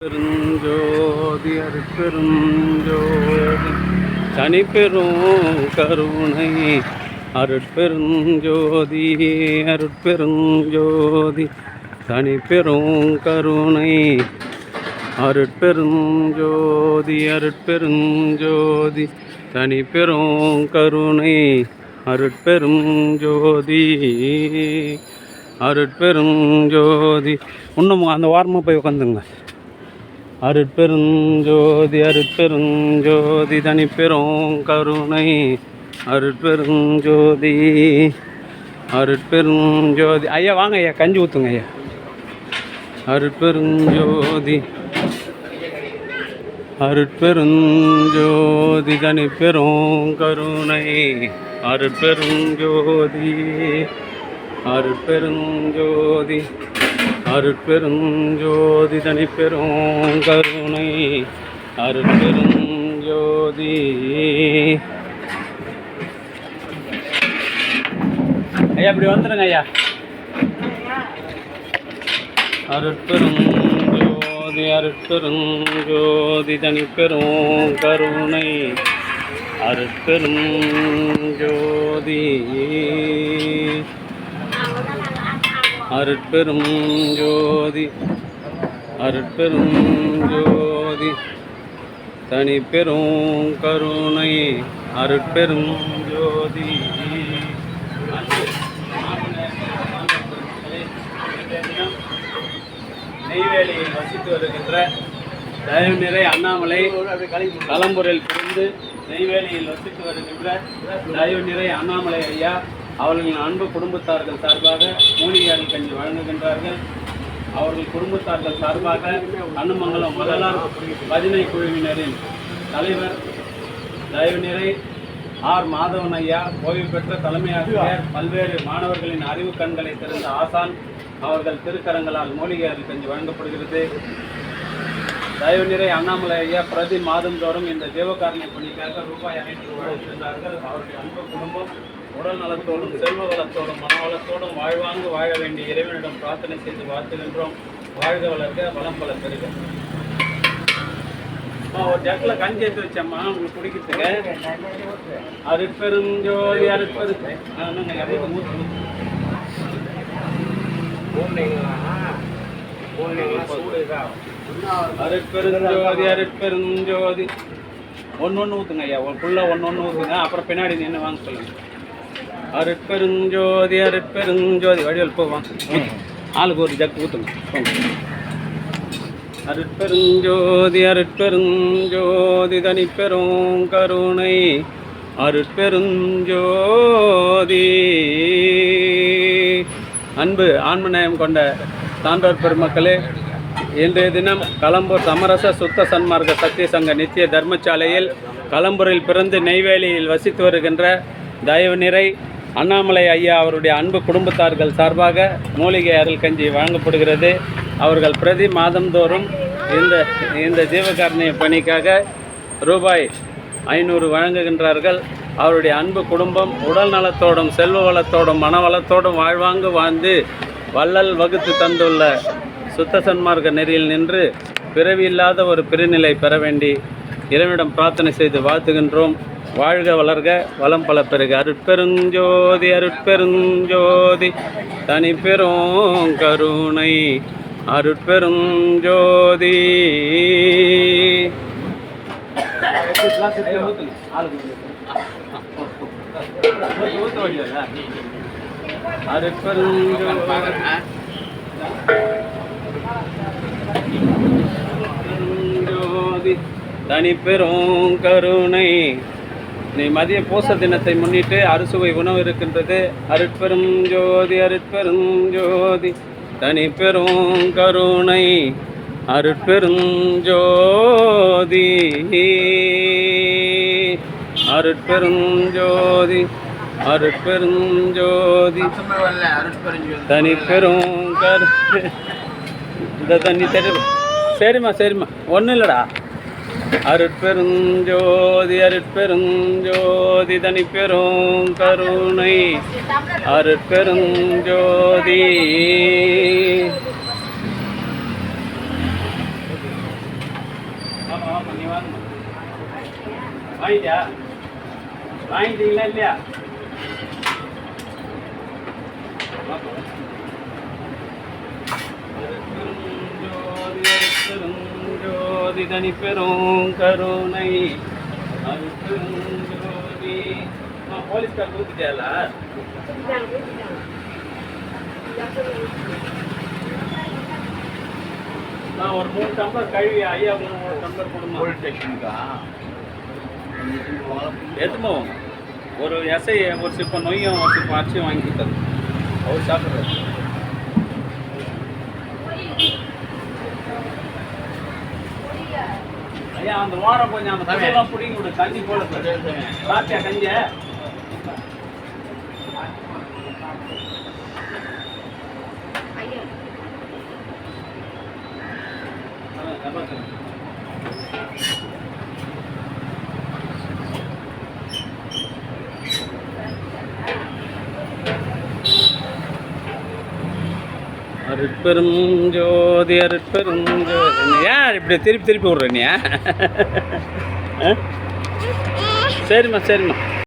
பெருஞ்சோதி அருட்பெருஞ்சோதி தனிப்பெரும் கருணை அருட்பெருஞ்சோதி அருட்பெருஞ்சோதி தனிப்பெரும் கருணை அருட்பெருஞ்சோதி அருட்பெருஞ்சோதி தனிப்பெரும் கருணை அருட்பெருஞ்சோதி அருட்பெருஞ்சோதி. இன்னும் அந்த வாரமாக போய் உட்காந்துங்க. அருட்பெருஞ்சோதி அருட்பெருஞ்சோதி தனிப்பெரும் கருணை அருட்பெருஞ்சோதி அருட்பெருஞ்சோதி. ஐயா வாங்க ஐயா, கஞ்சி ஊற்றுங்க ஐயா. அருட்பெருஞ்சோதி அருட்பெருஞ்சோதி தனிப்பெரும் கருணை அருட்பெருஞ்சோதி அருட்பெருஞ்சோதி அருட்பெருஞ்சோதி தனிப்பெரும் கருணை அருட்பெருஞ்சோதி. ஐயா இப்படி வந்துடுங்க ஐயா. அருட்பெருஞ்சோதி அருட்பெருஞ்சோதி தனிப்பெரும் கருணை அருட்பெருஞ்சோதி அருட்பெருஞ்சோதி அருட்பெருஞ்சோதி தனிப்பெரும் கருணை அருட்பெருஞ்சோதி. நெய்வேலியில் வசித்து வருகின்ற தயவு நிறை அண்ணாமலை களம்பூரில் பிரிந்து நெய்வேலியில் வசித்து வருகின்ற தயவு நிறை அண்ணாமலை ஐயா அவர்களின் அன்பு குடும்பத்தார்கள் சார்பாக மூலிகை கஞ்சி வழங்குகின்றார்கள். அவர்கள் குடும்பத்தார்கள் சார்பாக அன்னமங்கலம் வள்ளலார் பஜனை குழுவினரின் தலைவர் தயவு நிறை ஆர் மாதவன் ஐயா, ஓய்வு பெற்ற தலைமை ஆசிரியர், பல்வேறு மாணவர்களின் அறிவு கண்களை திறந்த ஆசான் அவர்கள் திருக்கரங்களால் மூலிகை கஞ்சி வழங்கப்படுகிறது. தயவு நிறை அண்ணாமலை ஐயா பிரதி மாதந்தோறும் இந்த தேவகாரணிய பணிக்காக ரூபாய் 500 வழங்குகின்றார்கள். அவருடைய அன்பு குடும்பம் உடல் நலத்தோடும் செல்வ வளத்தோடும் மனவளத்தோடும் வாழ்வாங்கு வாழ வேண்டிய இறைவனிடம் பிரார்த்தனை செய்து வாழ்த்துகின்றோம். வாழ்க வளர்க வளம் பல பெருக. ஒரு ஜக்கில் கஞ்சி எடுத்து வச்சம்மா உங்களுக்கு குடிக்கிறதுக்கு. அருட்பெருஞ்சோதி அருட்பெருஞ்சோதி அருட்பெருஞ்சோதி. ஒன்று ஊற்றுங்க ஐயா, ஃபுல்லாக ஒன்று ஊற்றுங்க. அப்புறம் பின்னாடி நின்று வாங்க சொல்லுங்க. அருட்பெருஞ்சோதி அருட்பெருஞ்சோதி. வடிவல் போவாங்க, ஆளுக்கு ஒரு ஜக்கு ஊற்றுங்க. அருட்பெருஞ்சோதி அருட்பெருஞ்சோதி தனிப்பெரும் கருணை அருட்பெருஞ்சோதி. அன்பு ஆன்மநேயம் கொண்ட சான்றோர் பெருமக்களே, இன்றைய தினம் களம்பூர் சமரச சுத்த சன்மார்க்க சத்திய சங்க நித்திய தர்மசாலையில் களம்பூரில் பிறந்து நெய்வேலியில் வசித்து வருகின்ற தயவு நிறை அண்ணாமலை ஐயா அவருடைய அன்பு குடும்பத்தார்கள் சார்பாக மூலிகை அருள் கஞ்சி வழங்கப்படுகிறது. அவர்கள் பிரதி மாதந்தோறும் இந்த ஜீவகாரணிய பணிக்காக ரூபாய் 500 வழங்குகின்றார்கள். அவருடைய அன்பு குடும்பம் உடல் நலத்தோடும் செல்வ வளத்தோடும் மனவளத்தோடும் வாழ்வாங்கு வாழ்ந்து வள்ளல் வகுத்து தந்துள்ள சுத்த சன்மார்க்க நெறியில் நின்று பிறவி இல்லாத ஒரு பெருநிலை பெற வேண்டி இறைவனிடம் பிரார்த்தனை செய்து வாழ்த்துகின்றோம். வாழ்க வளர்க வளம் பல பெருக. அருட்பெருஞ்சோதி அருட்பெருஞ்சோதி தனிப்பெரும் கருணை அருட்பெருஞ்சோதி. அருட்பெருஞ்சோதி தனிப்பெரும் கருணை. மதிய பூச தினத்தை முன்னிட்டு அறுசுவை உணவு இருக்கின்றது. அருட்பெருஞ்சோதி அருட்பெருஞ்சோதி தனிப்பெரும் கருணை அருட்பெருஞ்சோதி அருட்பெருஞ்சோதி அருட்பெருஞ்சோதி தனிப்பெரும் கருணை. இந்த தண்ணி சரிம்மா ஒன்றும் இல்லைடா. அருட்பெருஞ்சோதி அருட்பெருஞ்சோதி தனிப்பெரும் கருணை அருட்பெருஞ்சோதி. நீ வாங்கம்மா. வாங்கிட்டியா? வாங்கிட்டீங்களா இல்லையா? ஜோதி தனி பெரும் கருணை ஜோதி. போலீஸ்கார் கூப்பிட்டியால? நான் ஒரு 3 டம்ளர் கழுவி ஐயா 3 டம்ளர் கொடுமா. போலீஸ் ஸ்டேஷனுக்கா எதுமா ஒரு எஸ்ஐ ஒரு சிப்பம் நொய்யும் ஒரு சிப்பம் அரிசியும் வாங்கி கொடுத்தாரு. அவர் சாப்பிட்றாரு. ஐயா அந்த ஓரம் கொஞ்சம் அந்த தண்ணியெல்லாம் பிடிங்கி விடு. கஞ்சி போட சாப்பிட்டியா கஞ்சிய? அருட்பெரும் ஜோதி அருட்பெரும் ஜோதி. யார் இப்படி திருப்பி திருப்பி விட்ற நீ? சரிம்மா சரிம்மா.